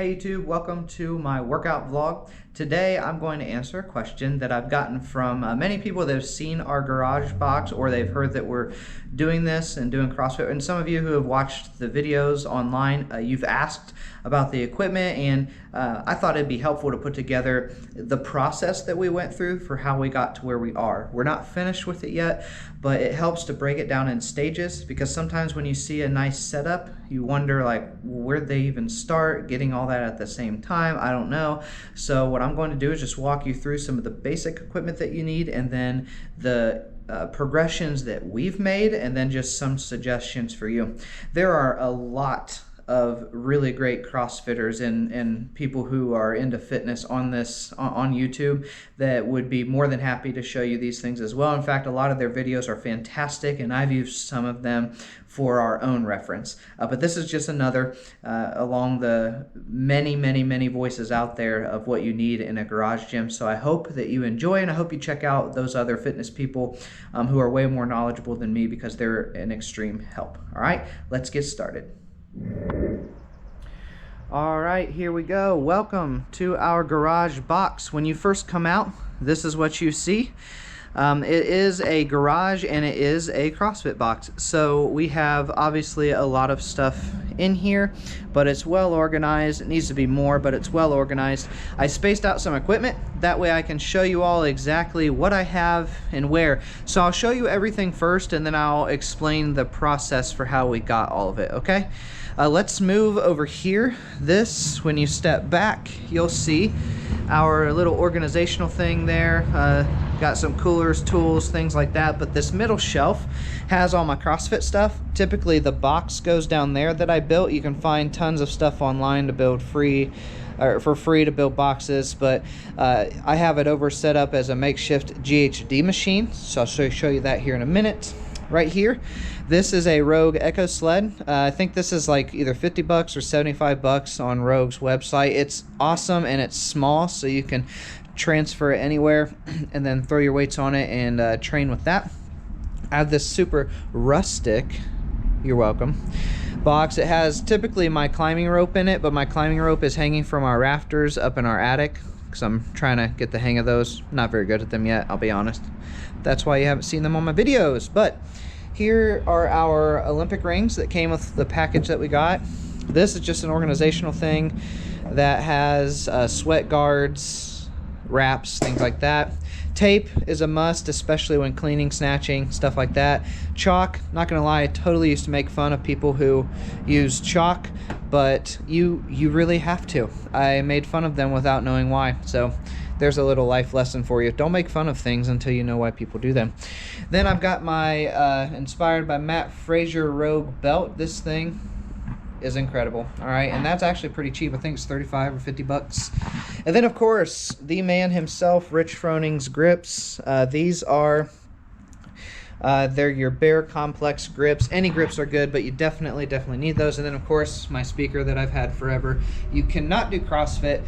Hey YouTube, welcome to my workout vlog. Today I'm going to answer a question that I've gotten from many people that have seen our garage box, or they've heard that we're doing this and doing CrossFit. And some of you who have watched the videos online, you've asked about the equipment, and I thought it'd be helpful to put together the process that we went through for how we got to where we are. We're not finished with it yet, but it helps to break it down in stages, because sometimes when you see a nice setup, you wonder like, where'd they even start getting all that at the same time? I don't know. So what I'm going to do is just walk you through some of the basic equipment that you need, and then the progressions that we've made, and then just some suggestions for you. There are a lot of really great CrossFitters and people who are into fitness on YouTube that would be more than happy to show you these things as well. In fact, a lot of their videos are fantastic, and I've used some of them for our own reference. But this is just another along the many voices out there of what you need in a garage gym. So I hope that you enjoy, and I hope you check out those other fitness people who are way more knowledgeable than me, because they're an extreme help. All right, let's get started. All right, here we go. Welcome to our garage box. When you first come out, this is what you see. It is a garage and it is a CrossFit box. So we have obviously a lot of stuff in here, but it's well organized. It needs to be more, but it's well organized. I spaced out some equipment. That way I can show you all exactly what I have and where. So I'll show you everything first, and then I'll explain the process for how we got all of it, okay? Let's move over here. This, when you step back, you'll see our little organizational thing there. Got some coolers, tools, things like that. But this middle shelf has all my CrossFit stuff. Typically the box goes down there that I built. You can find tons of stuff online to build for free to build boxes, but I have it over set up as a makeshift Ghd Machine. So I'll show you that here in a minute. Right here, this is a Rogue Echo sled. I think this is like either 50 bucks or 75 bucks on Rogue's website. It's awesome, and it's small, so you can transfer it anywhere and then throw your weights on it and train with that. I have this super rustic, you're welcome, box. It has typically my climbing rope in it, but my climbing rope is hanging from our rafters up in our attic, because I'm trying to get the hang of those. Not very good at them yet, I'll be honest. That's why you haven't seen them on my videos. But here are our Olympic rings that came with the package that we got. This is just an organizational thing that has sweat guards, wraps, things like that. Tape is a must, especially when cleaning, snatching, stuff like that. Chalk, not gonna lie, I totally used to make fun of people who use chalk, but you really have to. I made fun of them without knowing why. So there's a little life lesson for you. Don't make fun of things until you know why people do them. Then I've got my inspired by Matt Fraser Rogue belt. This thing is incredible. All right, and that's actually pretty cheap. I think it's 35 or 50 bucks. And then of course, the man himself, Rich Froning's grips. These are they're your Bear Complex grips. Any grips are good, but you definitely need those. And then of course, my speaker that I've had forever. You cannot do CrossFit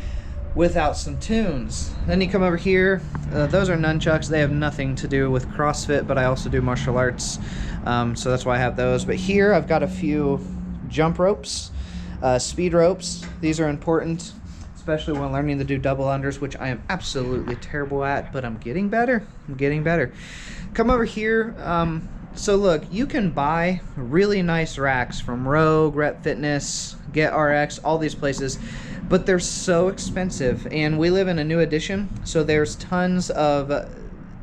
without some tunes. Then you come over here. Those are nunchucks. They have nothing to do with CrossFit, but I also do martial arts, so that's why I have those. But here I've got a few jump ropes, speed ropes. These are important, especially when learning to do double unders, which I am absolutely terrible at, but I'm getting better. Come over here. So look, you can buy really nice racks from Rogue, Rep Fitness, Get RX, all these places, but they're so expensive. And we live in a new addition, so there's tons of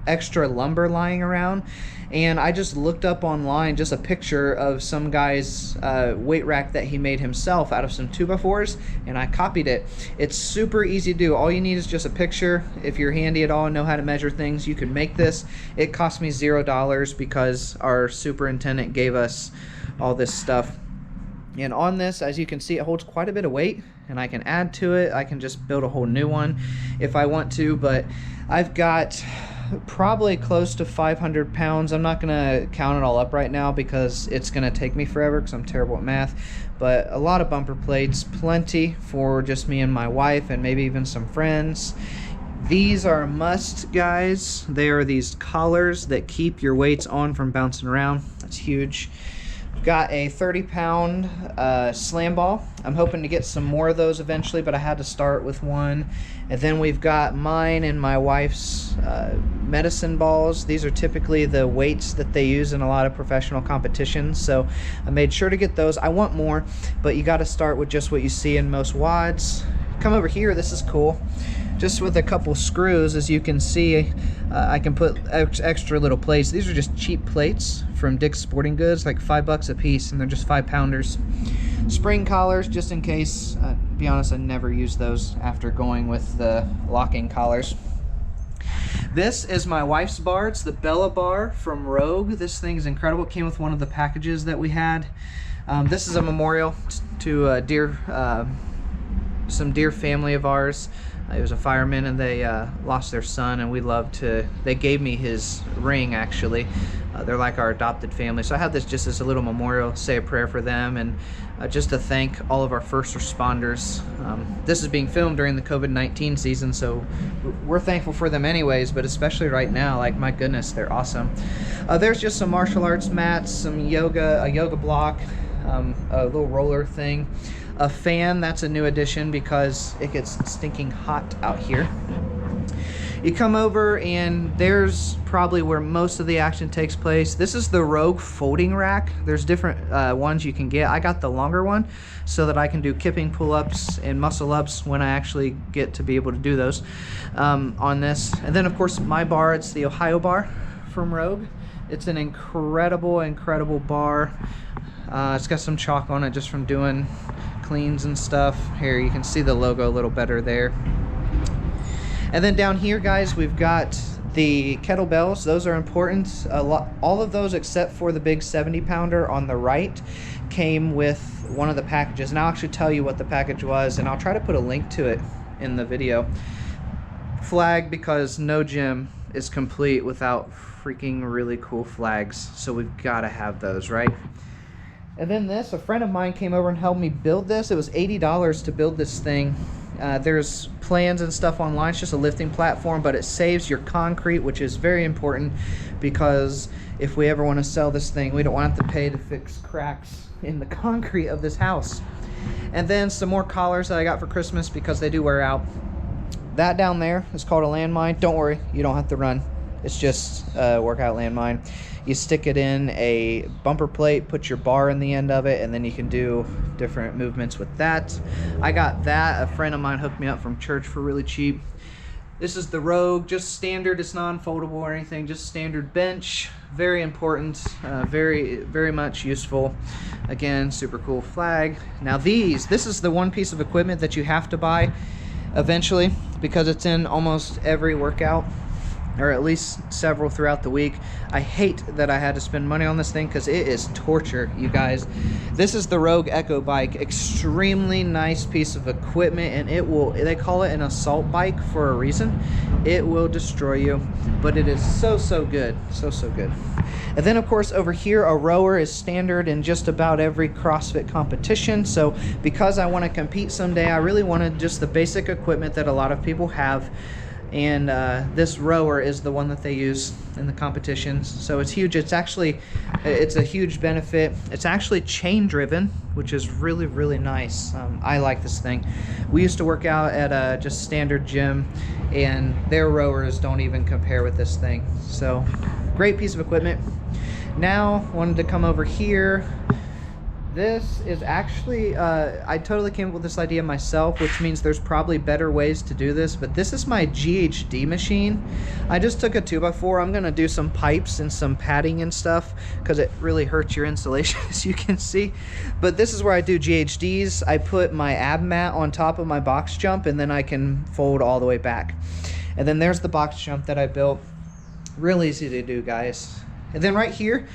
extra lumber lying around. And I just looked up online just a picture of some guy's weight rack that he made himself out of some 2x4s, and I copied it. It's super easy to do. All you need is just a picture. If you're handy at all and know how to measure things, you can make this. It cost me $0 because our superintendent gave us all this stuff. And on this, as you can see, it holds quite a bit of weight, and I can add to it. I can just build a whole new one if I want to, but I've got probably close to 500 pounds. I'm not gonna count it all up right now because it's gonna take me forever because I'm terrible at math, but a lot of bumper plates, plenty for just me and my wife, and maybe even some friends. These are a must, guys. They are these collars that keep your weights on from bouncing around. That's huge. Got a 30-pound slam ball. I'm hoping to get some more of those eventually, but I had to start with one. And then we've got mine and my wife's medicine balls. These are typically the weights that they use in a lot of professional competitions, so I made sure to get those. I want more, but you got to start with just what you see in most WODs. Come over here, this is cool. Just with a couple screws, as you can see, I can put extra little plates. These are just cheap plates from Dick's Sporting Goods, like $5 a piece, and they're just 5-pounders. Spring collars, just in case. To be honest, I never use those after going with the locking collars. This is my wife's bar. It's the Bella bar from Rogue. This thing's incredible. It came with one of the packages that we had. This is a memorial to some dear family of ours. He was a fireman, and they lost their son, and they gave me his ring, actually. They're like our adopted family, so I have this just as a little memorial, say a prayer for them, and just to thank all of our first responders. This is being filmed during the COVID-19 season, so we're thankful for them anyways, but especially right now, like, my goodness, they're awesome. There's just some martial arts mats, some yoga, a yoga block, a little roller thing. A fan, that's a new addition because it gets stinking hot out here. You come over and there's probably where most of the action takes place. This is the Rogue folding rack. There's different ones you can get. I got the longer one so that I can do kipping pull-ups and muscle-ups when I actually get to be able to do those on this. And then of course my bar, it's the Ohio bar from Rogue. It's an incredible, incredible bar. It's got some chalk on it just from doing cleans and stuff. Here you can see the logo a little better there. And then down here, guys, we've got the kettlebells. Those are important. All of those except for the big 70-pounder on the right came with one of the packages, and I'll actually tell you what the package was, and I'll try to put a link to it in the video. Flag, because no gym is complete without freaking really cool flags, so we've got to have those, right? And then this, a friend of mine came over and helped me build this. It was $80 to build this thing. There's plans and stuff online. It's just a lifting platform, but it saves your concrete, which is very important because if we ever want to sell this thing, we don't want to have to pay to fix cracks in the concrete of this house. And then some more collars that I got for Christmas because they do wear out. That down there is called a Landmine. Don't worry, you don't have to run. It's just a workout landmine. You stick it in a bumper plate, put your bar in the end of it, and then you can do different movements with that. I got that. A friend of mine hooked me up from church for really cheap. This is the Rogue, just standard. It's non-foldable or anything, just standard bench. Very important, very, very much useful. Again, super cool flag. Now this is the one piece of equipment that you have to buy eventually because it's in almost every workout, or at least several throughout the week. I hate that I had to spend money on this thing because it is torture, you guys. This is the Rogue Echo bike. Extremely nice piece of equipment, and it will, they call it an assault bike for a reason. It will destroy you, but it is so, so good. So, so good. And then of course over here, a rower is standard in just about every CrossFit competition. So because I want to compete someday, I really wanted just the basic equipment that a lot of people have. And this rower is the one that they use in the competitions, so it's huge. It's a huge benefit. It's actually chain driven, which is really, really nice. I like this thing. We used to work out at a just standard gym, and their rowers don't even compare with this thing. So great piece of equipment. Now wanted to come over here. This is actually, I totally came up with this idea myself, which means there's probably better ways to do this, but this is my Ghd Machine. I just took a 2x4. I'm gonna do some pipes and some padding and stuff because it really hurts your insulation, as you can see. But this is where I do GHDs. I put my ab mat on top of my box jump, and then I can fold all the way back. And then there's the box jump that I built. Real easy to do, guys. And then right here,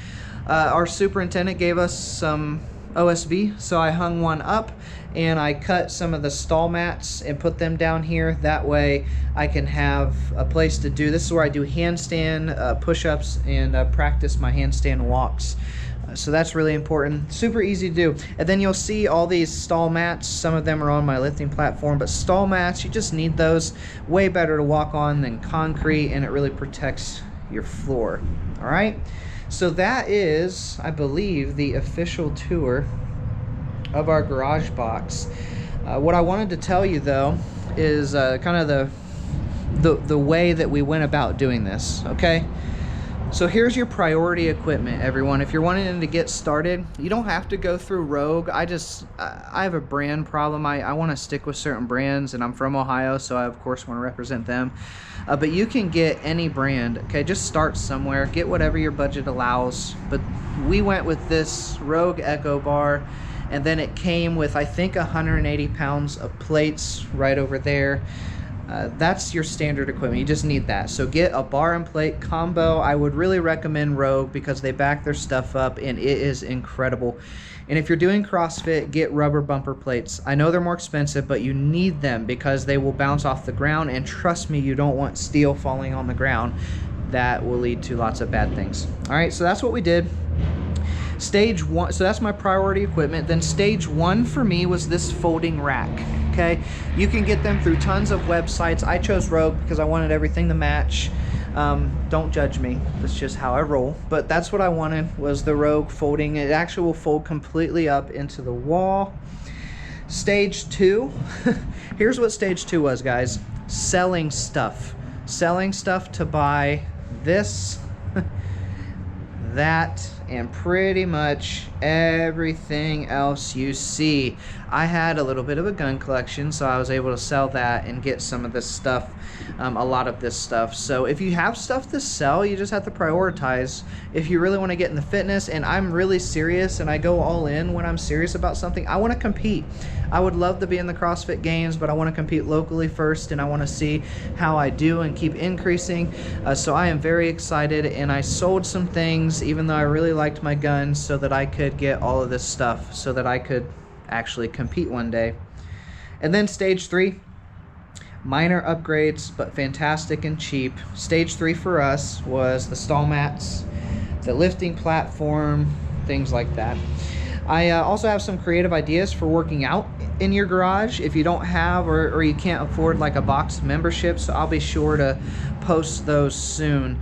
our superintendent gave us some OSB, so I hung one up and I cut some of the stall mats and put them down here. That way I can have a place to do this. Is where I do handstand push-ups and practice my handstand walks. So that's really important. Super easy to do. And then you'll see all these stall mats. Some of them are on my lifting platform, but stall mats, you just need those. Way better to walk on than concrete, and it really protects your floor. All right, so that is, I believe, the official tour of our garage box. What I wanted to tell you though is kind of the way that we went about doing this. Okay, so here's your priority equipment, everyone. If you're wanting to get started, you don't have to go through Rogue. I have a brand problem. I want to stick with certain brands, and I'm from Ohio, so I of course want to represent them. But you can get any brand. Okay, just start somewhere, get whatever your budget allows. But we went with this Rogue Echo Bar, and then it came with, I think, 180 pounds of plates right over there. That's your standard equipment. You just need that. So get a bar and plate combo. I would really recommend Rogue because they back their stuff up and it is incredible. And if you're doing CrossFit, get rubber bumper plates. I know they're more expensive, but you need them because they will bounce off the ground, and trust me, you don't want steel falling on the ground. That will lead to lots of bad things. All right, so that's what we did. Stage one, so that's my priority equipment. Then stage one for me was this folding rack. Okay, you can get them through tons of websites. I chose Rogue because I wanted everything to match. Don't judge me, that's just how I roll. But that's what I wanted, was the Rogue folding. It actually will fold completely up into the wall. Stage two, here's what stage two was, guys. Selling stuff to buy this, that, and pretty much everything else you see. I had a little bit of a gun collection, so I was able to sell that and get some of this stuff, a lot of this stuff. So if you have stuff to sell, you just have to prioritize. If you really want to get in the fitness, and I'm really serious and I go all in when I'm serious about something, I want to compete. I would love to be in the CrossFit Games, but I want to compete locally first, and I want to see how I do and keep increasing. So I am very excited, and I sold some things even though I really liked my guns so that I could get all of this stuff so that I could actually compete one day. And then stage three, minor upgrades but fantastic and cheap. Stage three for us was the stall mats, the lifting platform, things like that. I also have some creative ideas for working out in your garage if you don't have or you can't afford like a box membership, so I'll be sure to post those soon.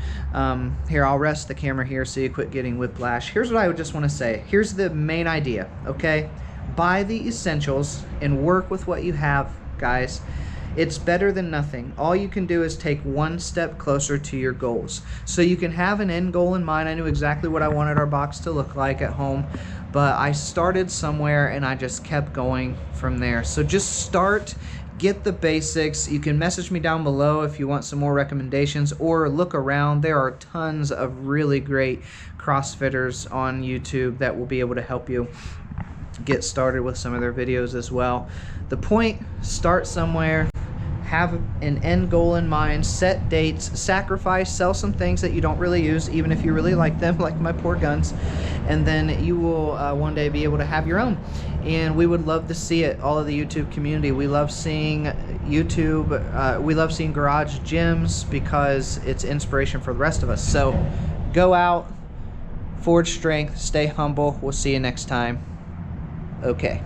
Here, I'll rest the camera here so you quit getting whiplash. Here's what I would just want to say. Here's the main idea, okay? Buy the essentials and work with what you have, guys. It's better than nothing. All you can do is take one step closer to your goals. So you can have an end goal in mind. I knew exactly what I wanted our box to look like at home, but I started somewhere and I just kept going from there. So just start, get the basics. You can message me down below if you want some more recommendations, or look around. There are tons of really great CrossFitters on YouTube that will be able to help you get started with some of their videos as well. The point, start somewhere, have an end goal in mind, set dates, sacrifice, sell some things that you don't really use, even if you really like them, like my poor guns, and then you will one day be able to have your own. And we would love to see it, all of the YouTube community. We love seeing YouTube, we love seeing garage gyms because it's inspiration for the rest of us. So go out, forge strength, stay humble. We'll see you next time. Okay.